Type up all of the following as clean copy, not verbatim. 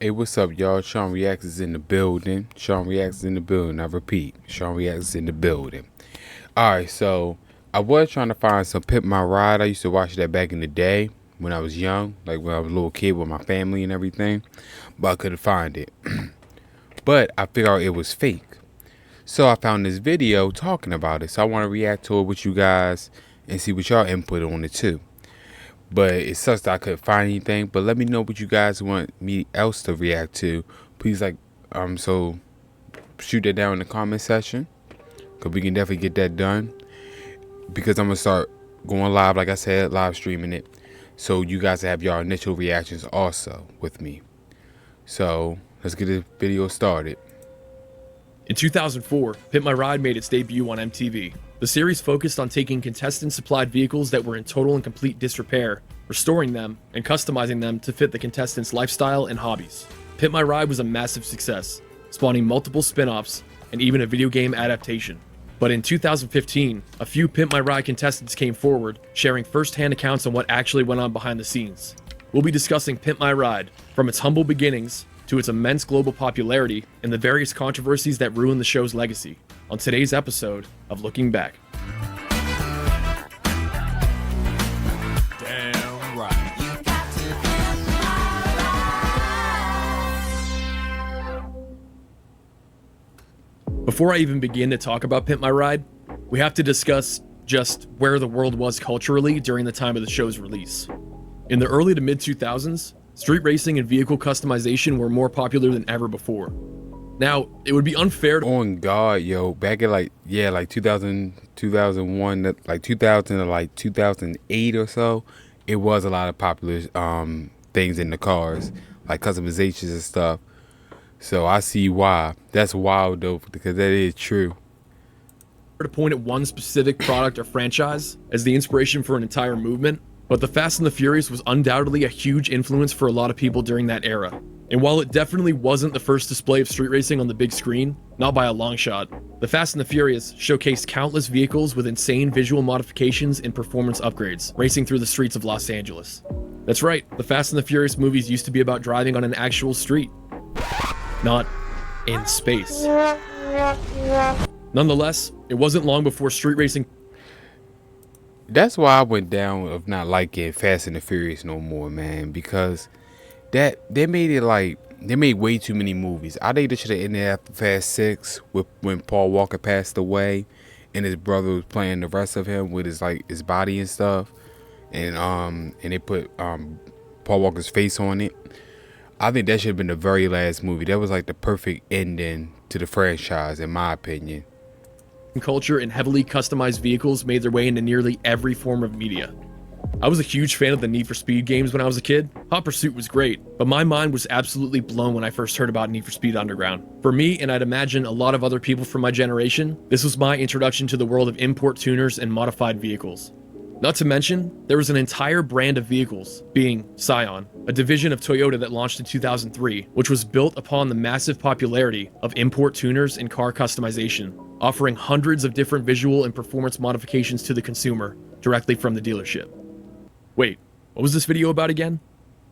Hey, what's up, y'all? Shawn Reacts is in the building. Shawn Reacts is in the building. I repeat, Shawn Reacts is in the building. Alright, so I was trying to find some Pimp My Ride. I used to watch that back in the day when I was young, like when I was a little kid with my family and everything, but I couldn't find it. But I figured out it was fake. So I found this video talking about it. So I want to react to it with you guys and see what y'all input on it too. But it sucks that I couldn't find anything. But let me know what you guys want me else to react to. Please, so shoot that down in the comment section, because we can definitely get that done. Because I'm gonna start going live, like I said, live streaming it, so you guys have your initial reactions also with me. So let's get this video started. In 2004, Pimp My Ride made its debut on MTV. The series focused on taking contestant-supplied vehicles that were in total and complete disrepair, restoring them, and customizing them to fit the contestants' lifestyle and hobbies. Pimp My Ride was a massive success, spawning multiple spin-offs and even a video game adaptation. But in 2015, a few Pimp My Ride contestants came forward, sharing first-hand accounts on what actually went on behind the scenes. We'll be discussing Pimp My Ride, from its humble beginnings to its immense global popularity and the various controversies that ruined the show's legacy, on today's episode of Looking Back. Damn right. Before I even begin to talk about Pimp My Ride, we have to discuss just where the world was culturally during the time of the show's release. In the early to mid-2000s, street racing and vehicle customization were more popular than ever before. Now, it would be unfair to— On God, yo, back in like 2000, 2001, like 2000 to like 2008 or so, it was a lot of popular things in the cars, like customizations and stuff. So I see why. That's wild though, because that is true. to point at one specific product or franchise as the inspiration for an entire movement, but the Fast and the Furious was undoubtedly a huge influence for a lot of people during that era. And while it definitely wasn't the first display of street racing on the big screen, not by a long shot, the Fast and the Furious showcased countless vehicles with insane visual modifications and performance upgrades, racing through the streets of Los Angeles. That's right, the Fast and the Furious movies used to be about driving on an actual street, not in space. Nonetheless, it wasn't long before street racing— That's why I went down of not liking Fast and the Furious no more, man, because they made it like they made way too many movies. I think they should have ended after Fast 6 with when Paul Walker passed away and his brother was playing the rest of him with his body and stuff, and they put Paul Walker's face on it. I think that should have been the very last movie. That was like the perfect ending to the franchise, in my opinion. culture and heavily customized vehicles made their way into nearly every form of media. I was a huge fan of the Need for Speed games when I was a kid. Hot Pursuit was great, but my mind was absolutely blown when I first heard about Need for Speed Underground. For me, and I'd imagine a lot of other people from my generation, this was my introduction to the world of import tuners and modified vehicles. Not to mention, there was an entire brand of vehicles, being Scion, a division of Toyota that launched in 2003, which was built upon the massive popularity of import tuners and car customization, offering hundreds of different visual and performance modifications to the consumer directly from the dealership. Wait, what was this video about again?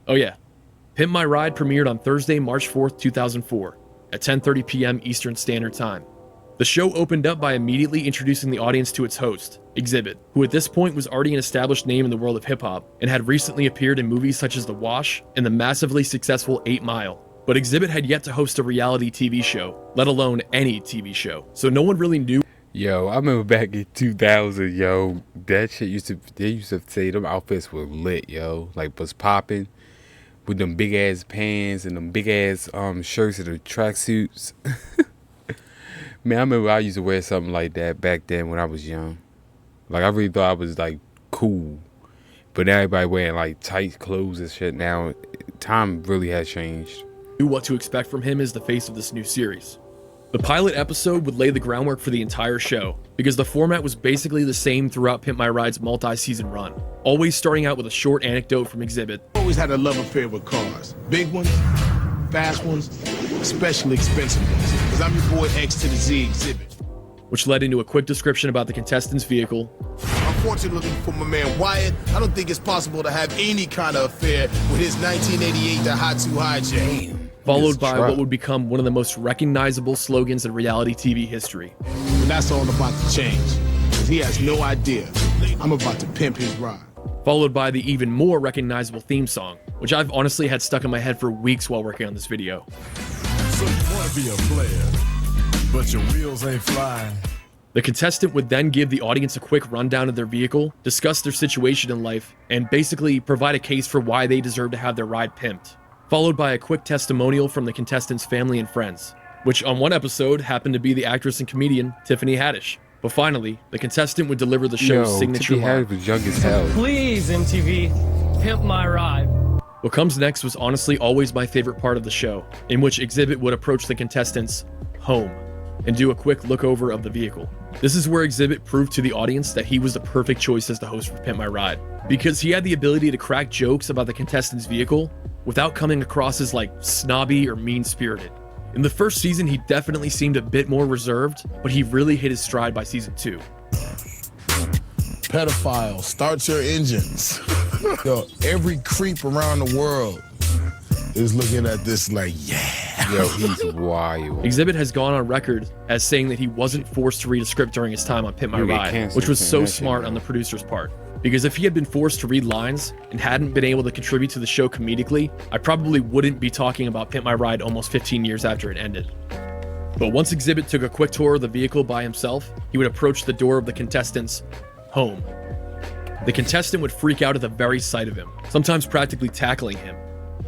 Oh yeah, Pimp My Ride premiered on Thursday, March 4th, 2004, at 10:30 p.m. Eastern Standard Time. The show opened up by immediately introducing the audience to its host, Exhibit, who at this point was already an established name in the world of hip-hop and had recently appeared in movies such as The Wash and the massively successful 8 Mile. But Exhibit had yet to host a reality TV show, let alone any TV show, so no one really knew. Yo, I remember back in 2000, yo, that shit they used to say them outfits were lit, yo, like was popping with them big ass pants and them big ass shirts and the tracksuits. Man, I remember I used to wear something like that back then when I was young. Like, I really thought I was, like, cool. But now everybody wearing, like, tight clothes and shit now. Time really has changed. Knew what to expect from him as the face of this new series. The pilot episode would lay the groundwork for the entire show, because the format was basically the same throughout Pimp My Ride's multi-season run, always starting out with a short anecdote from Exhibit. Always had a love affair with cars. Big ones, fast ones, especially expensive ones. Cause I'm your boy X to the Z Exhibit. Which led into a quick description about the contestant's vehicle. Unfortunately for my man Wyatt, I don't think it's possible to have any kind of affair with his 1988 Daihatsu Hijack. followed by what would become one of the most recognizable slogans in reality TV history. But that's all about to change, because he has no idea I'm about to pimp his ride. Followed by the even more recognizable theme song, which I've honestly had stuck in my head for weeks while working on this video. So you want to be a player, but your wheels ain't flying. The contestant would then give the audience a quick rundown of their vehicle, discuss their situation in life, and basically provide a case for why they deserve to have their ride pimped. Followed by a quick testimonial from the contestant's family and friends, which on one episode happened to be the actress and comedian Tiffany Haddish. But finally, the contestant would deliver the show's signature line. Tiffany Haddish was young as hell. Please, MTV, pimp my ride. What comes next was honestly always my favorite part of the show, in which Exhibit would approach the contestant's home and do a quick look over of the vehicle. This is where Exhibit proved to the audience that he was the perfect choice as the host for Pimp My Ride, because he had the ability to crack jokes about the contestant's vehicle without coming across as like snobby or mean-spirited. In the first season, he definitely seemed a bit more reserved, but he really hit his stride by season 2. Pedophile, start your engines. Yo, every creep around the world is looking at this like, yeah. Yo, he's wild. Exhibit has gone on record as saying that he wasn't forced to read a script during his time on Pimp My You'll get Ride, canceled which was for so that smart shit, on the producer's part. Because if he had been forced to read lines and hadn't been able to contribute to the show comedically, I probably wouldn't be talking about Pimp My Ride almost 15 years after it ended. But once Exhibit took a quick tour of the vehicle by himself, he would approach the door of the contestant's home. The contestant would freak out at the very sight of him, sometimes practically tackling him.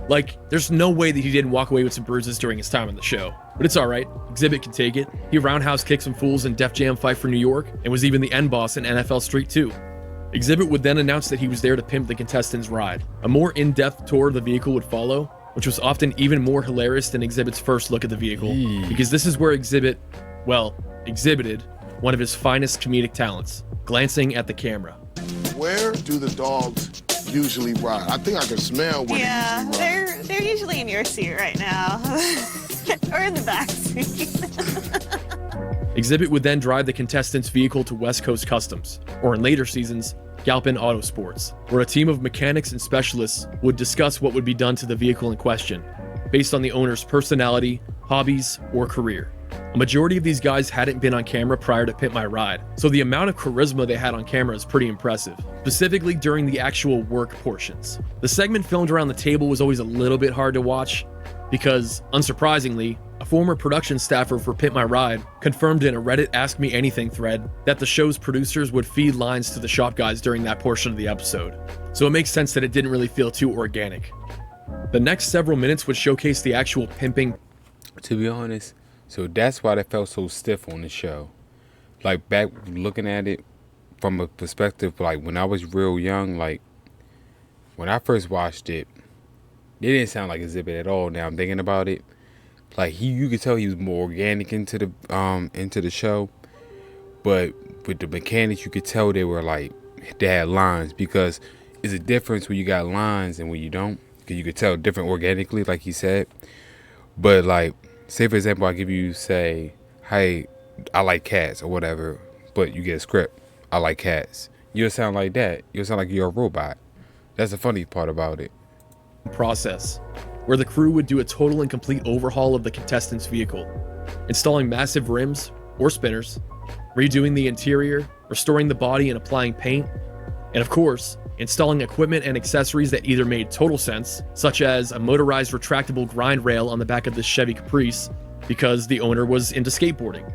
Like, there's no way that he didn't walk away with some bruises during his time on the show. But it's alright, Exhibit can take it. He roundhouse kicked some fools in Def Jam Fight for New York, and was even the end boss in NFL Street 2. Exhibit would then announce that he was there to pimp the contestant's ride. A more in-depth tour of the vehicle would follow, which was often even more hilarious than Exhibit's first look at the vehicle, because this is where Exhibit, well, exhibited one of his finest comedic talents, glancing at the camera. Where do the dogs usually ride? I think I can smell where Yeah, they usually ride. they're usually in your seat right now. Or in the back seat. Exhibit would then drive the contestant's vehicle to West Coast Customs, or in later seasons, Galpin Autosports, where a team of mechanics and specialists would discuss what would be done to the vehicle in question, based on the owner's personality, hobbies, or career. A majority of these guys hadn't been on camera prior to Pimp My Ride, so the amount of charisma they had on camera is pretty impressive, specifically during the actual work portions. The segment filmed around the table was always a little bit hard to watch, because, unsurprisingly, a former production staffer for Pimp My Ride confirmed in a Reddit Ask Me Anything thread that the show's producers would feed lines to the shop guys during that portion of the episode, so it makes sense that it didn't really feel too organic. The next several minutes would showcase the actual pimping. To be honest, so that's why they felt so stiff on the show. Like, back looking at it from a perspective, like when I was real young, like when I first watched it, it didn't sound like Exhibit at all. Now I'm thinking about it, like you could tell he was more organic into the show, but with the mechanics, you could tell they were like, they had lines, because it's a difference when you got lines and when you don't, because you could tell different organically, like he said. But like, say for example, I give you, say, hey, I like cats or whatever, but you get a script, I like cats. You'll sound like that. You'll sound like you're a robot. That's the funny part about it. Process, where the crew would do a total and complete overhaul of the contestant's vehicle, installing massive rims or spinners, redoing the interior, restoring the body and applying paint, and of course, installing equipment and accessories that either made total sense, such as a motorized retractable grind rail on the back of this Chevy Caprice because the owner was into skateboarding,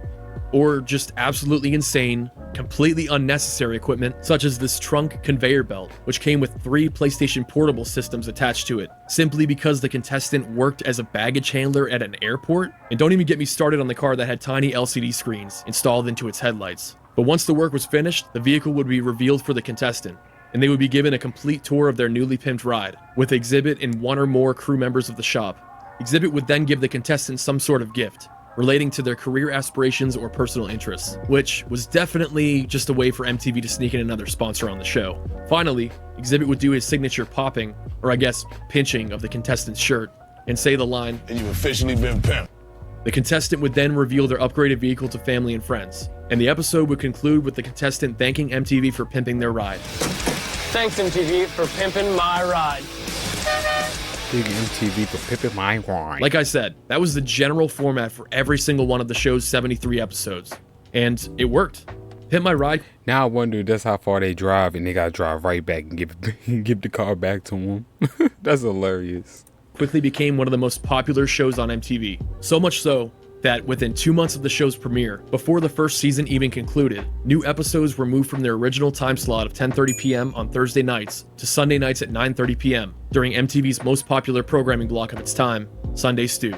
or just absolutely insane, completely unnecessary equipment such as this trunk conveyor belt, which came with 3 PlayStation Portable systems attached to it, simply because the contestant worked as a baggage handler at an airport. And don't even get me started on the car that had tiny LCD screens installed into its headlights. But once the work was finished, the vehicle would be revealed for the contestant, and they would be given a complete tour of their newly pimped ride, with Exhibit and 1 or more crew members of the shop. Exhibit would then give the contestant some sort of gift, relating to their career aspirations or personal interests, which was definitely just a way for MTV to sneak in another sponsor on the show. Finally, Exhibit would do his signature popping, or I guess pinching, of the contestant's shirt, and say the line, And you've officially been pimped. The contestant would then reveal their upgraded vehicle to family and friends, and the episode would conclude with the contestant thanking MTV for pimping their ride. Thanks, MTV, for pimping my ride. Big MTV for Pimp My Ride. Like I said, that was the general format for every single one of the show's 73 episodes. And it worked. Pimp My Ride. Now I wonder if that's how far they drive and they gotta drive right back and give the car back to them. That's hilarious. Quickly became one of the most popular shows on MTV. So much so that within 2 months of the show's premiere, before the first season even concluded, new episodes were moved from their original time slot of 10:30 p.m. on Thursday nights to Sunday nights at 9:30 p.m. during MTV's most popular programming block of its time, Sunday Stew.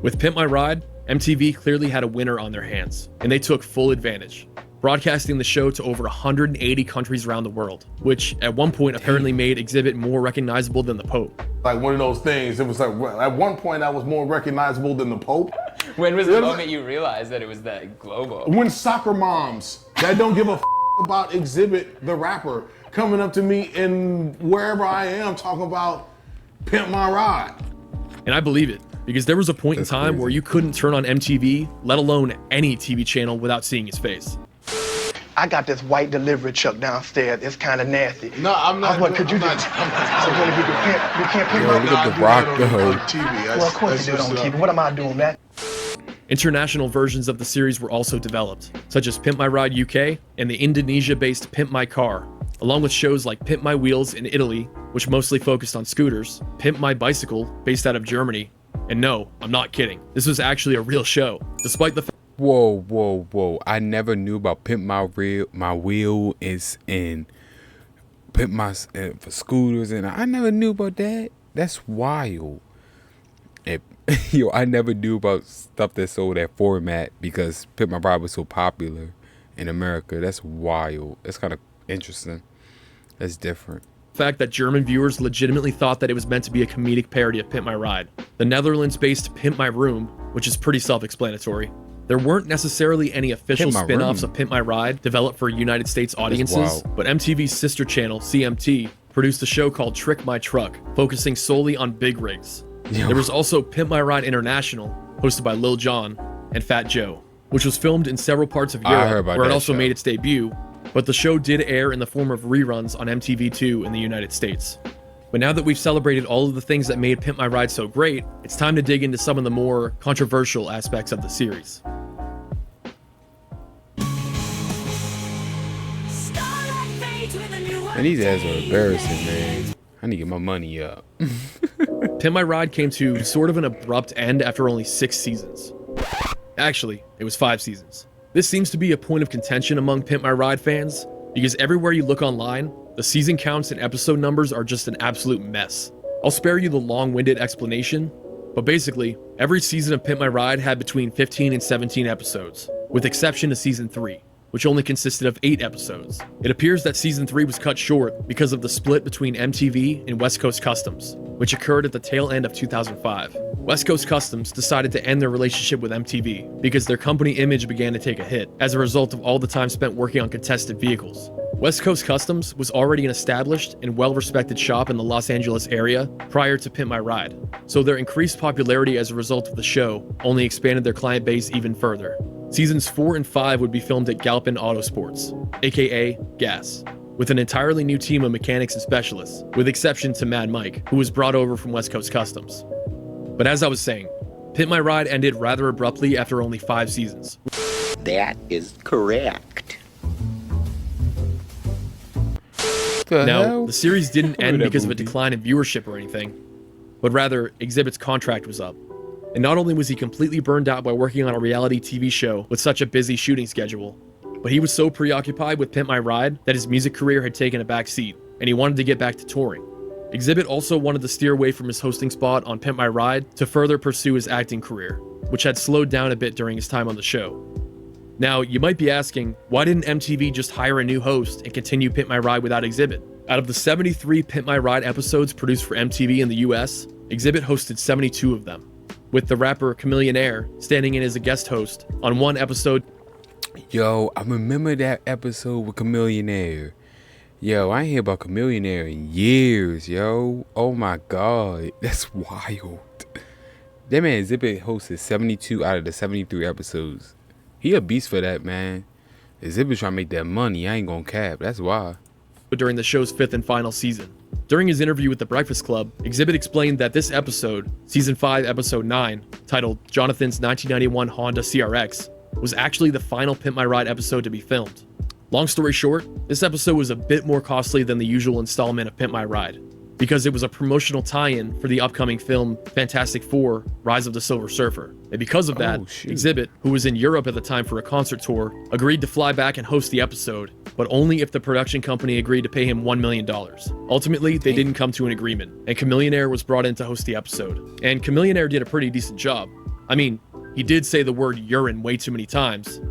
With Pimp My Ride, MTV clearly had a winner on their hands, and they took full advantage, broadcasting the show to over 180 countries around the world, which at one point apparently made Exhibit more recognizable than the Pope. Like one of those things, it was like, at one point I was more recognizable than the Pope. When was the moment you realized that it was that global? When soccer moms that don't give a about Exhibit, the rapper, coming up to me and wherever I am talking about Pimp My Ride. And I believe it, because there was a point in time where you couldn't turn on MTV, let alone any TV channel, without seeing his face. I got this white delivery truck downstairs. It's kind of nasty. No, I'm not. What could you do? So really, you can't pick Yo, my look at The Rock, though. Well, of course you do it on TV. What am I doing, man? International versions of the series were also developed, such as Pimp My Ride UK and the Indonesia-based Pimp My Car, along with shows like Pimp My Wheels in Italy, which mostly focused on scooters, Pimp My Bicycle, based out of Germany, and no, I'm not kidding, this was actually a real show, despite the Whoa. I never knew about Pimp My Wheel is in Pimp My for scooters, and I never knew about that. That's wild. Yo, I never knew about stuff that sold that format because Pimp My Ride was so popular in America. That's wild. That's kind of interesting. That's different. fact that German viewers legitimately thought that it was meant to be a comedic parody of Pimp My Ride. The Netherlands-based Pimp My Room, which is pretty self-explanatory. There weren't necessarily any official spin-offs of Pimp My Ride developed for United States audiences, but MTV's sister channel, CMT, produced a show called Trick My Truck, focusing solely on big rigs. There was also Pimp My Ride International, hosted by Lil Jon and Fat Joe, which was filmed in several parts of Europe, where it also made its debut, but the show did air in the form of reruns on MTV2 in the United States. But now that we've celebrated all of the things that made Pimp My Ride so great, it's time to dig into some of the more controversial aspects of the series. Man, these ads are embarrassing, man. I need to get my money up. Pimp My Ride came to sort of an abrupt end after only 6 seasons. Actually, it was 5 seasons. This seems to be a point of contention among Pimp My Ride fans, because everywhere you look online, the season counts and episode numbers are just an absolute mess. I'll spare you the long-winded explanation, but basically, every season of Pimp My Ride had between 15 and 17 episodes, with exception to season 3, which only consisted of 8 episodes. It appears that season 3 was cut short because of the split between MTV and West Coast Customs, which occurred at the tail end of 2005. West Coast Customs decided to end their relationship with MTV because their company image began to take a hit as a result of all the time spent working on contested vehicles. West Coast Customs was already an established and well-respected shop in the Los Angeles area prior to Pimp My Ride, so their increased popularity as a result of the show only expanded their client base even further. Seasons 4 and 5 would be filmed at Galpin Autosports, aka GAS, with an entirely new team of mechanics and specialists, with exception to Mad Mike, who was brought over from West Coast Customs. But as I was saying, Pimp My Ride ended rather abruptly after only 5 seasons. That is correct. Now, the series didn't end because of a decline in viewership or anything, but rather, Exhibit's contract was up. And not only was he completely burned out by working on a reality TV show with such a busy shooting schedule, but he was so preoccupied with Pimp My Ride that his music career had taken a back seat, and he wanted to get back to touring. Exhibit also wanted to steer away from his hosting spot on Pimp My Ride to further pursue his acting career, which had slowed down a bit during his time on the show. Now, you might be asking, why didn't MTV just hire a new host and continue Pimp My Ride without Exhibit? Out of the 73 Pimp My Ride episodes produced for MTV in the US, Exhibit hosted 72 of them, with the rapper Chamillionaire standing in as a guest host on one episode. Yo, I remember that episode with Chamillionaire. Yo, I ain't hear about Chamillionaire in years, yo. Oh my God, that's wild. That man Exhibit hosted 72 out of the 73 episodes. He a beast for that, man. Exhibit trying to make that money. I ain't gonna cap. That's why. During the show's 5th and final season. During his interview with The Breakfast Club, Exhibit explained that this episode, Season 5, Episode 9, titled Jonathan's 1991 Honda CRX, was actually the final Pimp My Ride episode to be filmed. Long story short, this episode was a bit more costly than the usual installment of Pimp My Ride, because it was a promotional tie-in for the upcoming film Fantastic Four: Rise of the Silver Surfer. And because of that, Exhibit, who was in Europe at the time for a concert tour, agreed to fly back and host the episode, but only if the production company agreed to pay him $1 million. Ultimately, they didn't come to an agreement, and Chamillionaire was brought in to host the episode. And Chamillionaire did a pretty decent job. I mean, he did say the word urine way too many times.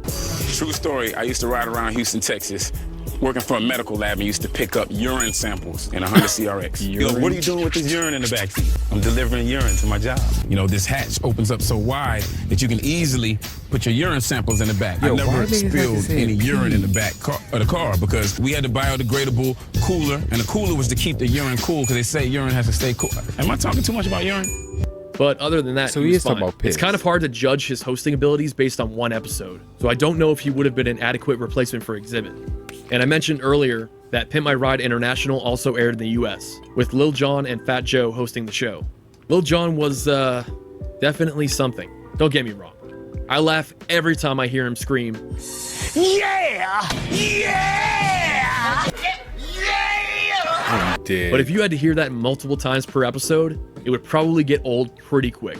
True story, I used to ride around Houston, Texas, working for a medical lab, and used to pick up urine samples in a Honda CRX. Yo, what are you doing with this urine in the backseat? I'm delivering urine to my job. You know, this hatch opens up so wide that you can easily put your urine samples in the back. I never spilled any urine in the back of the car because we had a biodegradable cooler, and the cooler was to keep the urine cool because they say urine has to stay cool. Am I talking too much about urine? But other than that, so he he was is talking fine. about piss. It's kind of hard to judge his hosting abilities based on one episode, so I don't know if he would have been an adequate replacement for Exhibit. And I mentioned earlier that Pimp My Ride International also aired in the US, with Lil Jon and Fat Joe hosting the show. Lil Jon was, definitely something. Don't get me wrong. I laugh every time I hear him scream, Yeah! Yeah! I'm dead. but if you had to hear that multiple times per episode, it would probably get old pretty quick.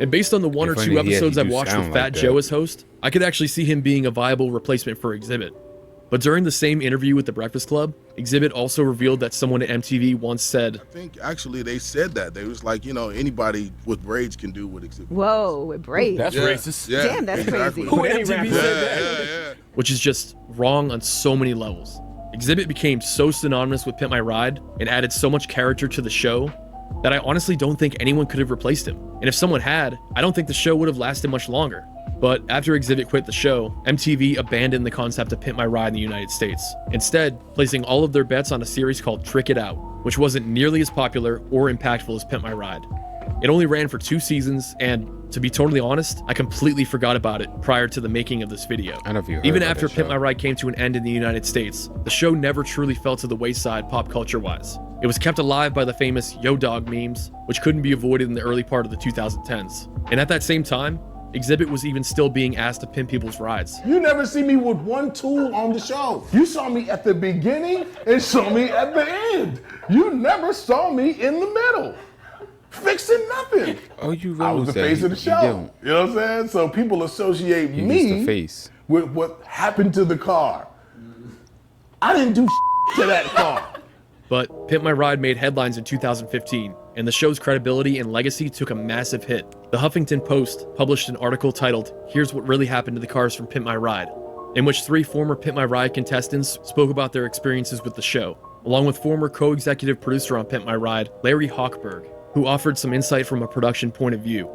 And based on the one or two episodes I've watched with Fat Joe as host, I could actually see him being a viable replacement for Exhibit. But during the same interview with The Breakfast Club, Exhibit also revealed that someone at MTV once said, I think actually they said that. They was like, you know, anybody with braids can do what Exhibit. Whoa, with braids. That's racist. Yeah, Damn, that's exactly. crazy. Who at MTV said that? Which is just wrong on so many levels. Exhibit became so synonymous with Pimp My Ride and added so much character to the show that I honestly don't think anyone could have replaced him. And if someone had, I don't think the show would have lasted much longer. But after Exhibit quit the show, MTV abandoned the concept of Pimp My Ride in the United States, instead placing all of their bets on a series called Trick It Out, which wasn't nearly as popular or impactful as Pimp My Ride. It only ran for 2 seasons, and to be totally honest, I completely forgot about it prior to the making of this video. I know if you heard Even about after that Pimp show. My Ride came to an end in the United States, the show never truly fell to the wayside pop culture-wise. It was kept alive by the famous Yo Dog memes, which couldn't be avoided in the early part of the 2010s. And at that same time, Exhibit was even still being asked to pimp people's rides. You never see me with one tool on the show. You saw me at the beginning and saw me at the end. You never saw me in the middle. Fixing nothing. Oh, you I was the face of the show. You know what I'm saying? So people associate He me was the face. with what happened to the car. I didn't do to that car. But Pimp My Ride made headlines in 2015, and the show's credibility and legacy took a massive hit. The Huffington Post published an article titled, "Here's What Really Happened to the Cars from Pimp My Ride," in which 3 former Pimp My Ride contestants spoke about their experiences with the show, along with former co-executive producer on Pimp My Ride, Larry Hochberg, who offered some insight from a production point of view.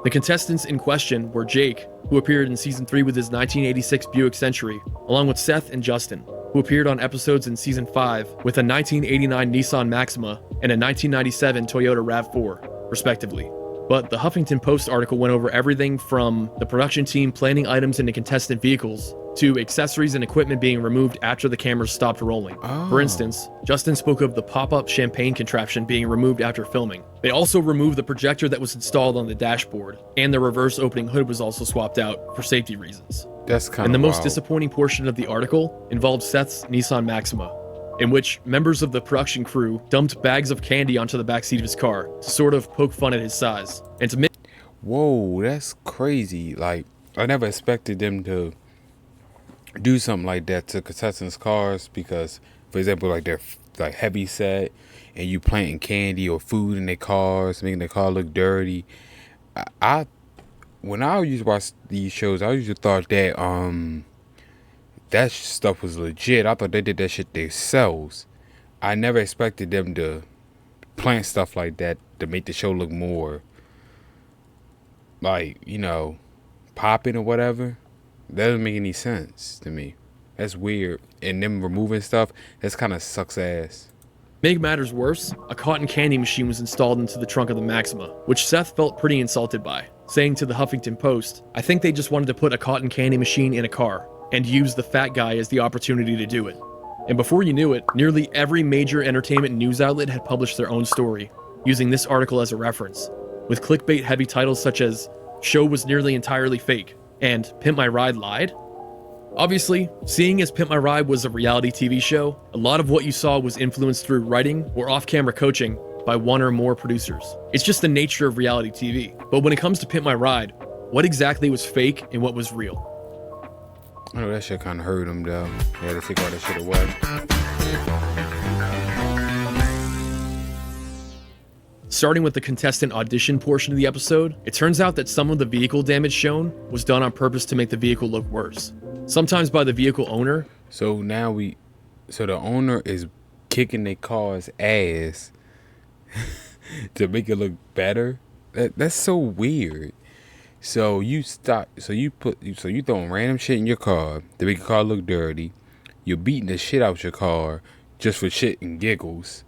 The contestants in question were Jake, who appeared in Season 3 with his 1986 Buick Century, along with Seth and Justin, who appeared on episodes in Season 5 with a 1989 Nissan Maxima and a 1997 Toyota RAV4, respectively. But the Huffington Post article went over everything from the production team planning items into contestant vehicles to accessories and equipment being removed after the cameras stopped rolling. For instance, Justin spoke of the pop-up champagne contraption being removed after filming. They also removed the projector that was installed on the dashboard, and the reverse opening hood was also swapped out for safety reasons. That's kind of And the most wild. disappointing portion of the article involved Seth's Nissan Maxima, in which members of the production crew dumped bags of candy onto the backseat of his car to sort of poke fun at his size. And to make Whoa, that's crazy. Like, I never expected them to do something like that to contestants' cars because, for example, like they're like heavy set and you planting candy or food in their cars, making their car look dirty. When I used to watch these shows, I usually thought that that stuff was legit. I thought they did that shit themselves. I never expected them to plant stuff like that to make the show look more like, you know, popping or whatever. That doesn't make any sense to me. That's weird. And them removing stuff, that's kind of sucks ass. Make matters worse, a cotton candy machine was installed into the trunk of the Maxima, which Seth felt pretty insulted by, saying to the Huffington Post, "I think they just wanted to put a cotton candy machine in a car and use the fat guy as the opportunity to do it." And before you knew it, nearly every major entertainment news outlet had published their own story, using this article as a reference, with clickbait-heavy titles such as "Show was nearly entirely fake" and "Pimp My Ride lied." Obviously, seeing as Pimp My Ride was a reality TV show, a lot of what you saw was influenced through writing or off-camera coaching by one or more producers. It's just the nature of reality TV. But when it comes to Pimp My Ride, what exactly was fake and what was real? I know that shit kind of hurt him though. They had to take all that shit away. Starting with the contestant audition portion of the episode, it turns out that some of the vehicle damage shown was done on purpose to make the vehicle look worse. Sometimes by the vehicle owner. So the owner is kicking their car's ass to make it look better. That's so weird. So you throwing random shit in your car to make your car look dirty. You're beating the shit out your car just for shit and giggles.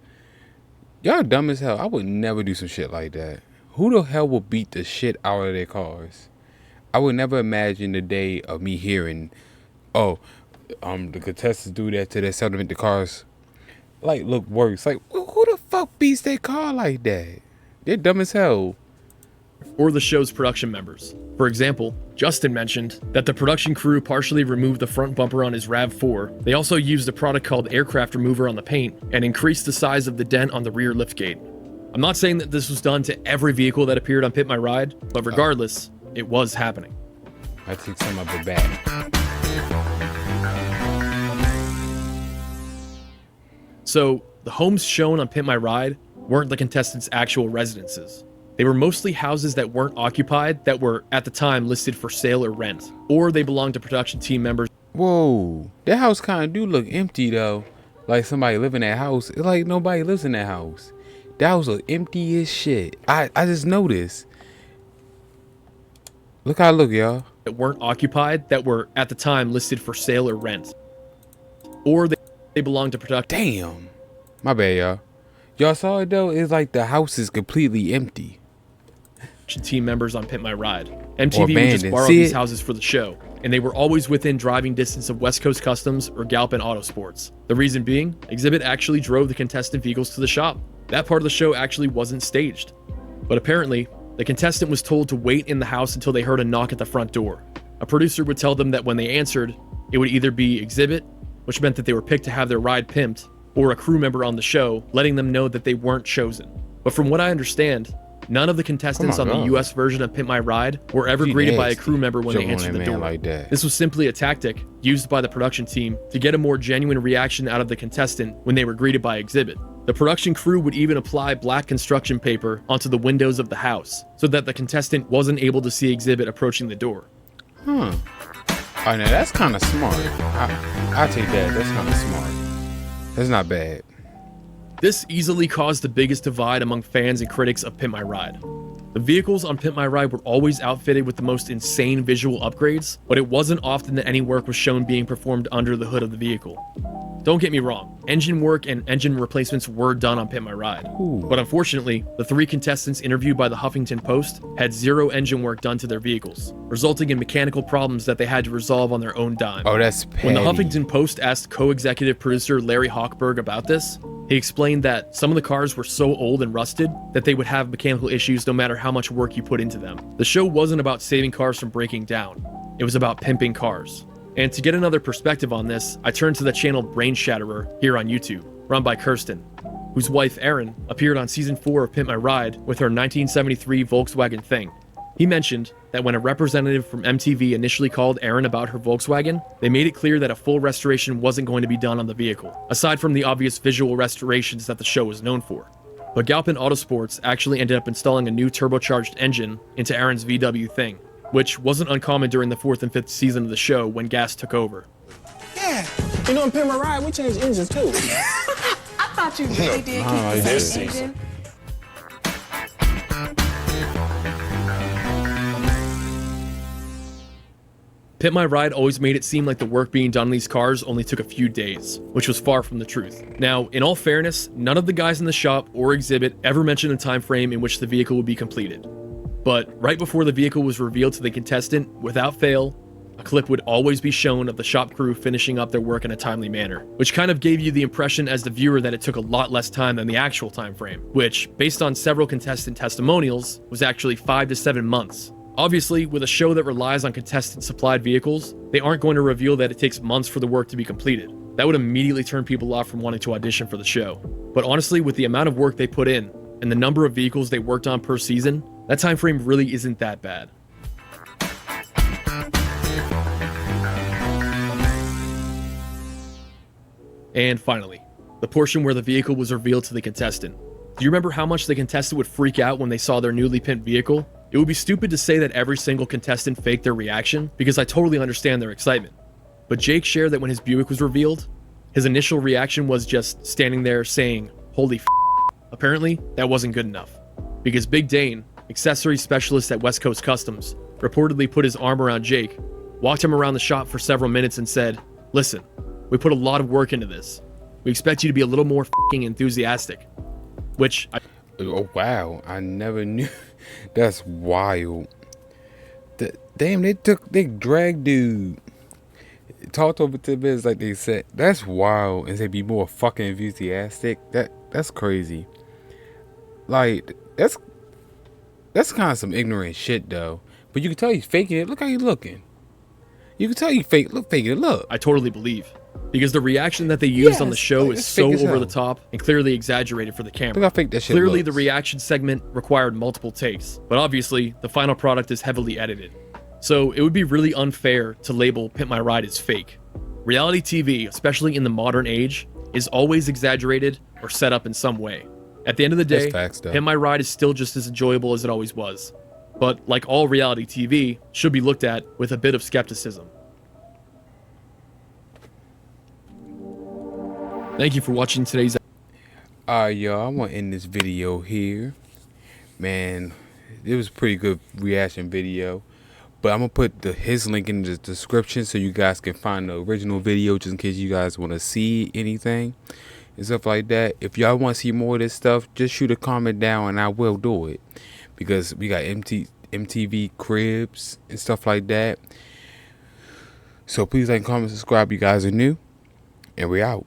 Y'all dumb as hell. I would never do some shit like that. Who the hell will beat the shit out of their cars? I would never imagine the day of me hearing, the contestants do that to their settlement. The cars look worse. Like, who the fuck beats their car like that? They're dumb as hell. Or the show's production members. For example, Justin mentioned that the production crew partially removed the front bumper on his RAV4. They also used a product called aircraft remover on the paint and increased the size of the dent on the rear liftgate. I'm not saying that this was done to every vehicle that appeared on Pimp My Ride, but regardless, it was happening. I took some of it back. So, the homes shown on Pimp My Ride weren't the contestants' actual residences. They were mostly houses that weren't occupied, that were, at the time, listed for sale or rent. Or they belonged to production team members. Whoa, that house kind of do look empty though. Like somebody live in that house. It's like nobody lives in that house. That house look empty as shit. I just noticed. Look how it look, y'all. That weren't occupied, that were, at the time, listed for sale or rent. Or they belonged to production. Damn. My bad, y'all. Y'all saw it though? It's like the house is completely empty. Team members on Pimp My Ride. MTV would just borrow these houses for the show, and they were always within driving distance of West Coast Customs or Galpin Autosports. The reason being, Exhibit actually drove the contestant vehicles to the shop. That part of the show actually wasn't staged. But apparently, the contestant was told to wait in the house until they heard a knock at the front door. A producer would tell them that when they answered, it would either be Exhibit, which meant that they were picked to have their ride pimped, or a crew member on the show, letting them know that they weren't chosen. But from what I understand, none of the contestants on the US version of Pimp My Ride were ever greeted by a crew member when they answered the door. Like that. This was simply a tactic used by the production team to get a more genuine reaction out of the contestant when they were greeted by Exhibit. The production crew would even apply black construction paper onto the windows of the house so that the contestant wasn't able to see Exhibit approaching the door. Oh, now that's kind of smart. I take that. That's kind of smart. That's not bad. This easily caused the biggest divide among fans and critics of Pimp My Ride. The vehicles on Pimp My Ride were always outfitted with the most insane visual upgrades, but it wasn't often that any work was shown being performed under the hood of the vehicle. Don't get me wrong, engine work and engine replacements were done on Pimp My Ride. Ooh. But unfortunately, the 3 contestants interviewed by the Huffington Post had 0 engine work done to their vehicles, resulting in mechanical problems that they had to resolve on their own dime. Oh, that's petty. When the Huffington Post asked co-executive producer Larry Hochberg about this, he explained that some of the cars were so old and rusted that they would have mechanical issues no matter how much work you put into them. The show wasn't about saving cars from breaking down. It was about pimping cars. And to get another perspective on this, I turned to the channel Brain Shatterer here on YouTube, run by Kirsten, whose wife Erin appeared on season 4 of Pimp My Ride with her 1973 Volkswagen Thing. He mentioned that when a representative from MTV initially called Erin about her Volkswagen, they made it clear that a full restoration wasn't going to be done on the vehicle, aside from the obvious visual restorations that the show was known for. But Galpin Autosports actually ended up installing a new turbocharged engine into Erin's VW Thing, which wasn't uncommon during the 4th and 5th season of the show when gas took over. Yeah, you know in Pimp My Ride, we changed engines too. I thought you really did keep the same engine. Pimp My Ride always made it seem like the work being done on these cars only took a few days, which was far from the truth. Now, in all fairness, none of the guys in the shop or Exhibit ever mentioned a time frame in which the vehicle would be completed. But right before the vehicle was revealed to the contestant, without fail, a clip would always be shown of the shop crew finishing up their work in a timely manner, which kind of gave you the impression as the viewer that it took a lot less time than the actual time frame, which, based on several contestant testimonials, was actually 5 to 7 months. Obviously, with a show that relies on contestant-supplied vehicles, they aren't going to reveal that it takes months for the work to be completed. That would immediately turn people off from wanting to audition for the show. But honestly, with the amount of work they put in, and the number of vehicles they worked on per season, that time frame really isn't that bad. And finally, the portion where the vehicle was revealed to the contestant. Do you remember how much the contestant would freak out when they saw their newly pimped vehicle? It would be stupid to say that every single contestant faked their reaction, because I totally understand their excitement. But Jake shared that when his Buick was revealed, his initial reaction was just standing there saying, "Holy f***." Apparently, that wasn't good enough, because Big Dane, accessory specialist at West Coast Customs, reportedly put his arm around Jake, walked him around the shop for several minutes and said, "Listen, we put a lot of work into this. We expect you to be a little more f***ing enthusiastic." Which oh wow, I never knew. That's wild. Damn, they dragged dude. Talked over 10 minutes like they said. That's wild. And say be more fucking enthusiastic. That's crazy. Like that's kind of some ignorant shit though. But you can tell he's faking it. Look how he's looking. You can tell he's faking it. Look. I totally believe. Because the reaction that they used on the show is so over the top and clearly exaggerated for the camera. Look how fake that shit Clearly, looks. the reaction segment required multiple takes, but obviously, the final product is heavily edited. So it would be really unfair to label Pimp My Ride as fake. Reality TV, especially in the modern age, is always exaggerated or set up in some way. At the end of the day, Pimp My Ride is still just as enjoyable as it always was. But like all reality TV, should be looked at with a bit of skepticism. Thank you for watching today's y'all, I want to end this video here. Man, it was a pretty good reaction video. But I'm going to put his link in the description so you guys can find the original video just in case you guys want to see anything and stuff like that. If y'all want to see more of this stuff, just shoot a comment down and I will do it. Because we got MTV Cribs and stuff like that. So please like, comment, subscribe. You guys are new. And we out.